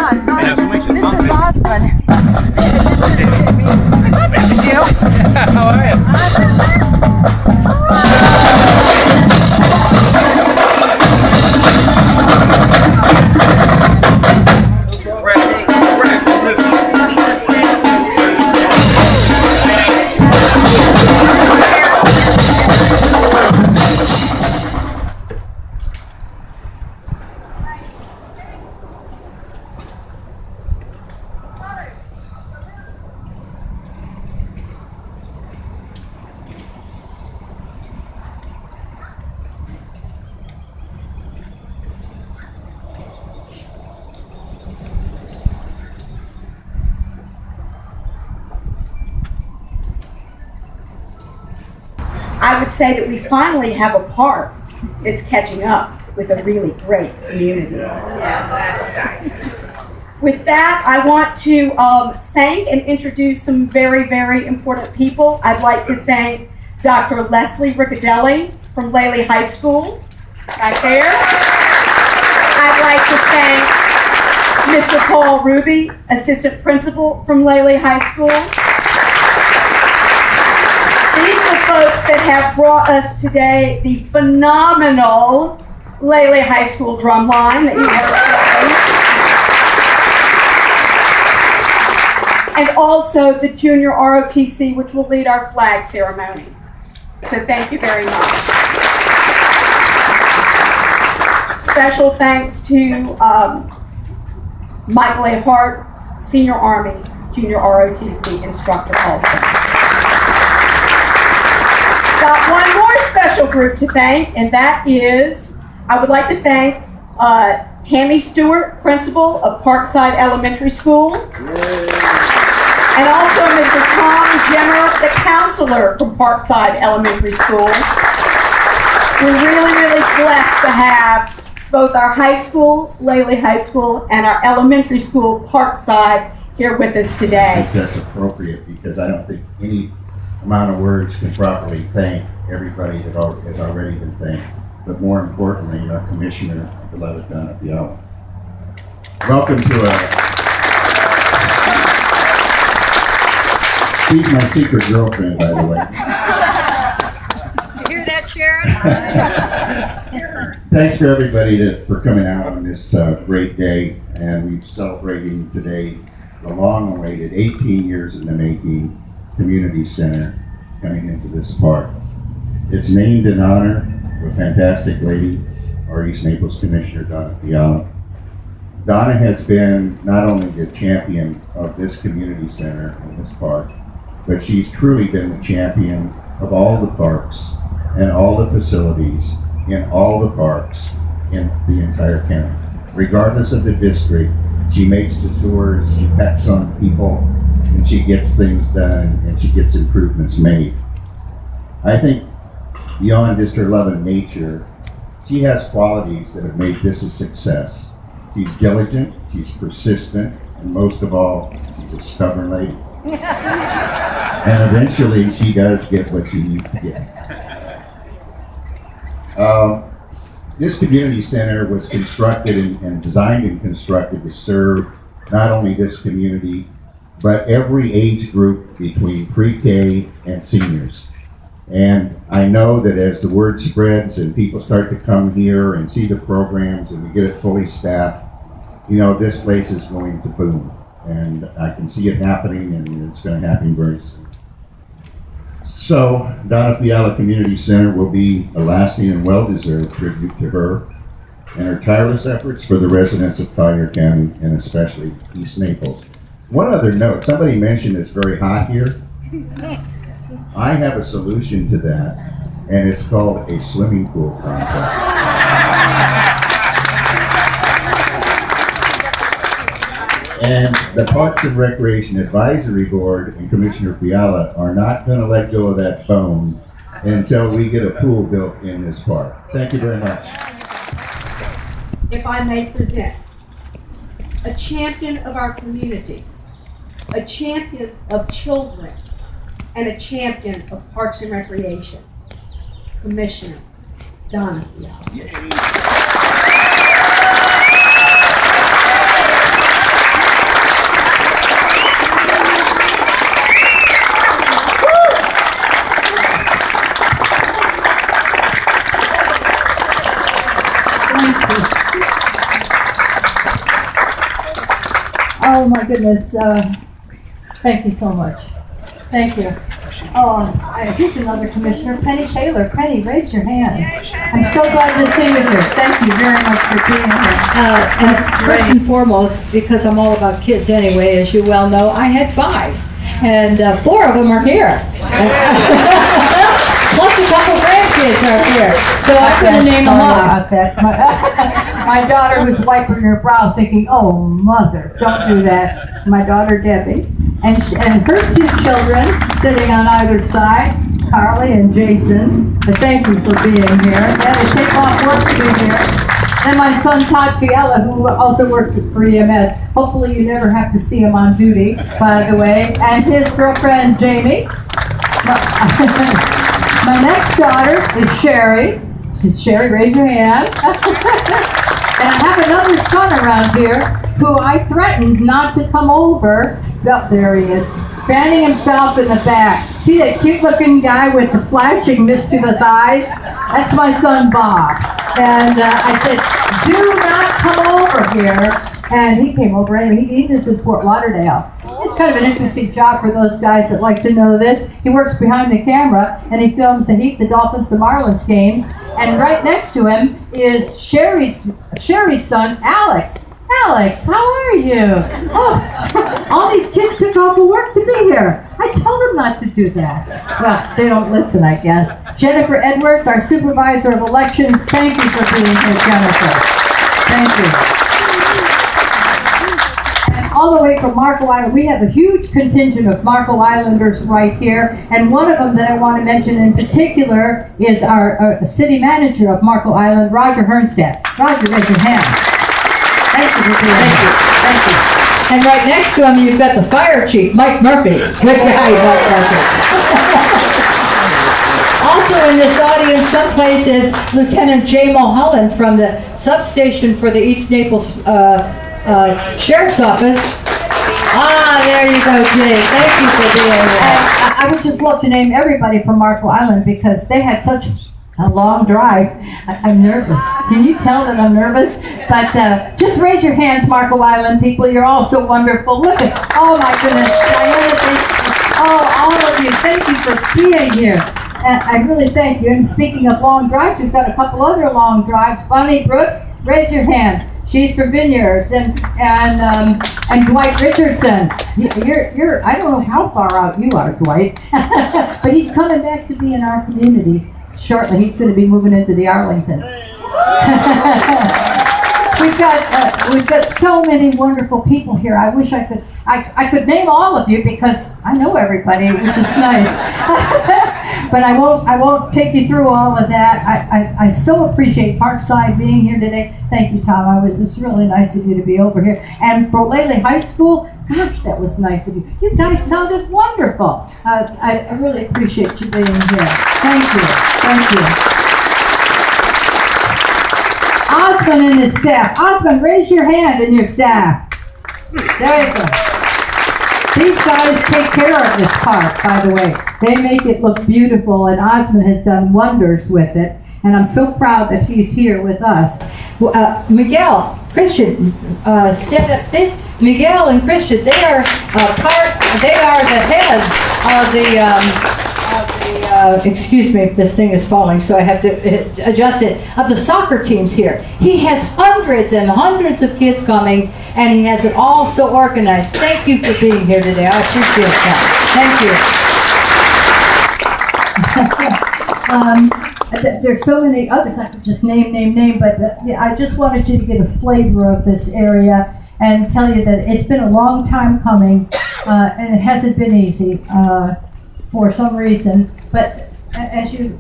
This is Osmond. This is Jimmy. This is you. How are you? I would say that we finally have a park that's catching up with a really great community. With that, I want to thank and introduce some very, very important people. I'd like to thank Dr. Leslie Riccadelli from Lely High School, right there. I'd like to thank Mr. Paul Ruby, Assistant Principal from Lely High School. These are the folks that have brought us today the phenomenal Lely High School drumline that you heard playing. And also the Junior ROTC, which will lead our flag ceremony. So thank you very much. Special thanks to Michael A. Hart, Senior Army, Junior ROTC instructor also. Got one more special group to thank, and that is, I would like to thank Tammy Stewart, principal of Parkside Elementary School, and also Mr. Tom Jenner, the counselor from Parkside Elementary School. We're really, really blessed to have both our high school, Lely High School, and our elementary school, Parkside, here with us I today. think that's appropriate because I don't think any amount of words can properly thank everybody that has already been thanked, but more importantly, our Commissioner, beloved Donna Fiala. Welcome to she's my secret girlfriend, by the way. You hear that, Sharon? Thanks for everybody for coming out on this great day, and we're celebrating today the long-awaited 18 years in the making community center coming into this park. It's named in honor of a fantastic lady, our East Naples Commissioner, Donna Fiala. Donna has been not only the champion of this community center in this park, but she's truly been the champion of all the parks and all the facilities in all the parks in the entire county. Regardless of the district, she makes the tours, she pecks on people, and she gets things done, and she gets improvements made. I think beyond just her love of nature, she has qualities that have made this a success. She's diligent, she's persistent, and most of all, she's a stubborn lady. And eventually, she does get what she needs to get. This community center was constructed and designed and constructed to serve not only this community, but every age group between pre-K and seniors. And I know that as the word spreads and people start to come here and see the programs and we get it fully staffed, this place is going to boom. And I can see it happening, and it's going to happen very soon. So, Donna Fiala Community Center will be a lasting and well-deserved tribute to her and her tireless efforts for the residents of Collier County and especially East Naples. One other note, somebody mentioned it's very hot here. I have a solution to that, and it's called a swimming pool contest. And the Parks and Recreation Advisory Board and Commissioner Fiala are not going to let go of that bone until we get a pool built in this park. Thank you very much. If I may present a champion of our community, a champion of children, and a champion of Parks and Recreation, Commissioner Donna Fiala. my goodness. Thank you so much. Thank you. Oh, here's another commissioner, Penny Taylor. Penny, raise your hand. I'm so glad to see you here. Thank you very much for being here. And first and foremost, because I'm all about kids anyway, as you well know, I had 5. And 4 of them are here. Plus a couple grandkids are here. So I'm going to name them off. My daughter was wiping her brow thinking, oh, mother, don't do that. My daughter, Debbie, and her 2 children sitting on either side, Carly and Jason. But thank you for being here. Yeah, they take off work to be here. And my son, Donna Fiala, who also works for EMS. Hopefully you never have to see him on duty, by the way. And his girlfriend, Jamie. My next daughter is Sherry. Sherry, raise your hand. And I have another son around here who I threatened not to come over. Oh, there he is, fanning himself in the back. See that cute-looking guy with the flashing mischievous eyes? That's my son, Bob. And I said, do not come over here. And he came over anyway. He lives in Fort Lauderdale. It's kind of an interesting job for those guys that like to know this. He works behind the camera, and he films the Heat, the Dolphins, the Marlins games. And right next to him is Sherry's son, Alex. Alex, how are you? Oh, all these kids took off of work to be here. I told them not to do that. Well, they don't listen, I guess. Jennifer Edwards, our supervisor of elections. Thank you for being here, Jennifer. Thank you. All the way from Marco Island. We have a huge contingent of Marco Islanders right here, and one of them that I want to mention in particular is our city manager of Marco Island, Roger Hernstadt. Roger, raise your hand. Thank you. Thank you. And right next to him, you've got the fire chief, Mike Murphy. Good guy, Mike Murphy. Also in this audience someplace is Lieutenant Jay Mulholland from the substation for the East Naples Sheriff's Office. Ah, there you go, Jay. Thank you for being here. I would just love to name everybody from Marco Island because they had such a long drive. I'm nervous. Can you tell that I'm nervous? But just raise your hands, Marco Island people. You're all so wonderful. Look at, oh my goodness. Diana, all of you, thank you for being here. I really thank you. And speaking of long drives, we've got a couple other long drives. Bonnie Brooks, raise your hand. She's for Vineyards, and Dwight Richardson. You're I don't know how far out you are, Dwight, but he's coming back to be in our community shortly. He's going to be moving into the Arlington. We've got so many wonderful people here. I wish I could name all of you because I know everybody, which is nice. But I won't take you through all of that. I so appreciate Parkside being here today. Thank you, Tom. It was really nice of you to be over here. And for Lele High School, gosh, that was nice of you. You guys sounded wonderful. I really appreciate you being here. Thank you. Thank you. Osmond and his staff. Osmond, raise your hand and your staff. There you go. These guys take care of this park, by the way. They make it look beautiful, and Osmond has done wonders with it. And I'm so proud that he's here with us. Miguel, Christian, stand up. Miguel and Christian, they are the heads of the excuse me if this thing is falling, so I have to adjust it, of the soccer teams here. He has hundreds and hundreds of kids coming, and he has it all so organized. Thank you for being here today. I appreciate that. Thank you. There's so many others I could just name, but I just wanted you to get a flavor of this area and tell you that it's been a long time coming, and it hasn't been easy for some reason. But as you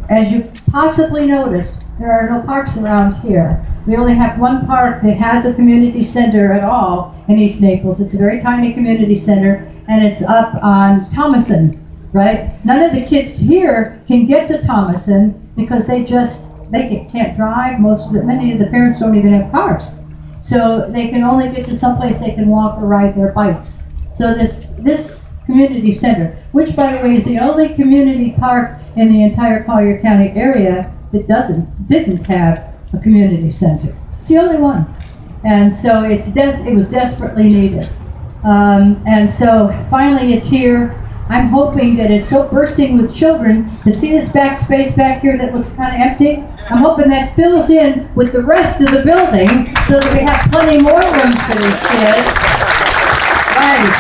possibly noticed, there are no parks around here. We only have one park that has a community center at all in East Naples. It's a very tiny community center, and it's up on Thomason, right? None of the kids here can get to Thomason because they can't drive. Many of the parents don't even have cars. So they can only get to someplace they can walk or ride their bikes. So this community center, which by the way is the only community park in the entire Collier County area that didn't have a community center. It's the only one. And so it was desperately needed. And so finally it's here. I'm hoping that it's so bursting with children to see this back space back here that looks kind of empty. I'm hoping that fills in with the rest of the building so that we have plenty more rooms for these kids. Right.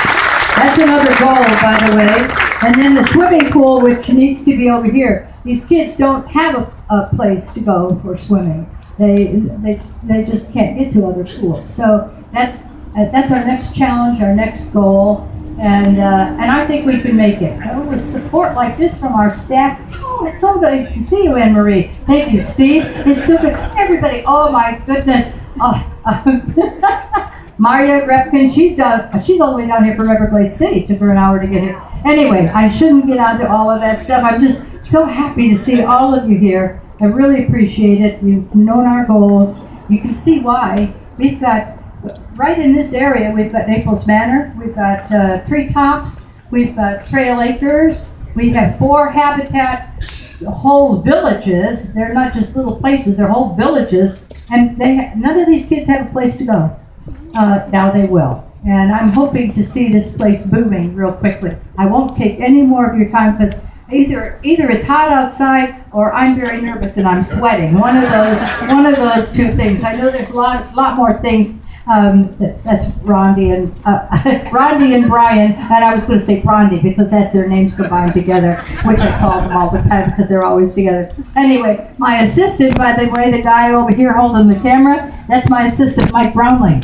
That's another goal, by the way. And then the swimming pool, which needs to be over here. These kids don't have a place to go for swimming. They just can't get to other pools. So that's our next challenge, our next goal. And I think we can make it. With support like this from our staff. Oh, it's so nice to see you, Anne Marie. Thank you, Steve. It's so good. Everybody, oh my goodness. Maria Repkin, she's all the way down here from Everglades City. Took her an hour to get here. Anyway, I shouldn't get onto all of that stuff. I'm just so happy to see all of you here. I really appreciate it. You've known our goals. You can see why. We've got, right in this area, we've got Naples Manor, we've got treetops, we've got trail acres, we have 4 habitat whole villages. They're not just little places, they're whole villages. And none of these kids have a place to go. Now they will. And I'm hoping to see this place booming real quickly. I won't take any more of your time because either it's hot outside or I'm very nervous and I'm sweating. One of those two things. I know there's a lot more things. That's Rondi and Brian, and I was going to say Rondi because that's their names combined together, which I call them all the time because they're always together. Anyway, my assistant, by the way, the guy over here holding the camera, that's my assistant, Mike Brownlee.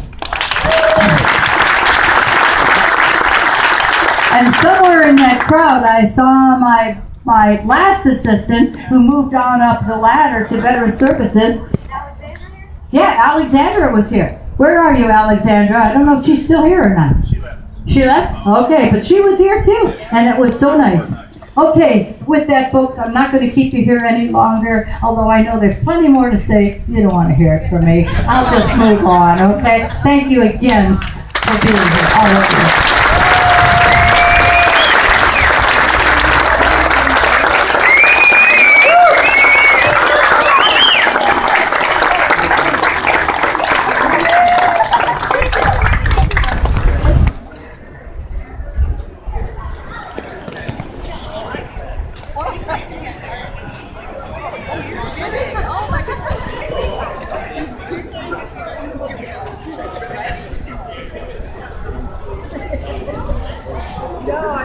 And somewhere in that crowd, I saw my last assistant who moved on up the ladder to Veteran Services. Alexandra here? Yeah, Alexandra was here. Where are you, Alexandra? I don't know if she's still here or not. She left. She left? Okay, but she was here too, and it was so nice. Okay, with that, folks, I'm not going to keep you here any longer, although I know there's plenty more to say. You don't want to hear it from me. I'll just move on, okay? Thank you again for being here, all of you.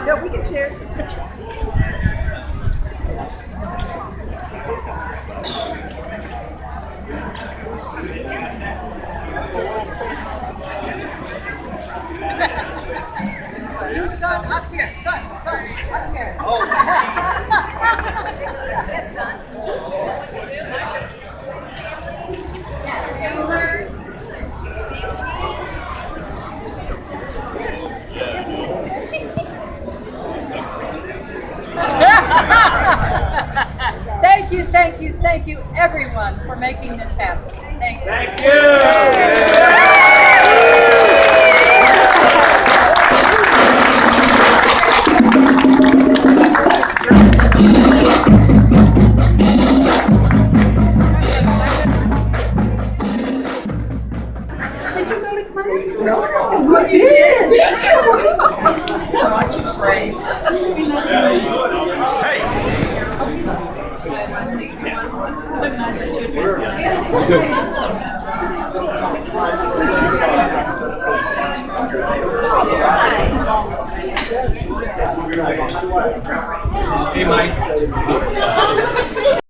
No, we can share. Son, up here. Son, up here. Yes, son. Thank you, everyone, for making this happen. Thank you. Thank you. Did you go to class? No. What did you? Aren't you afraid?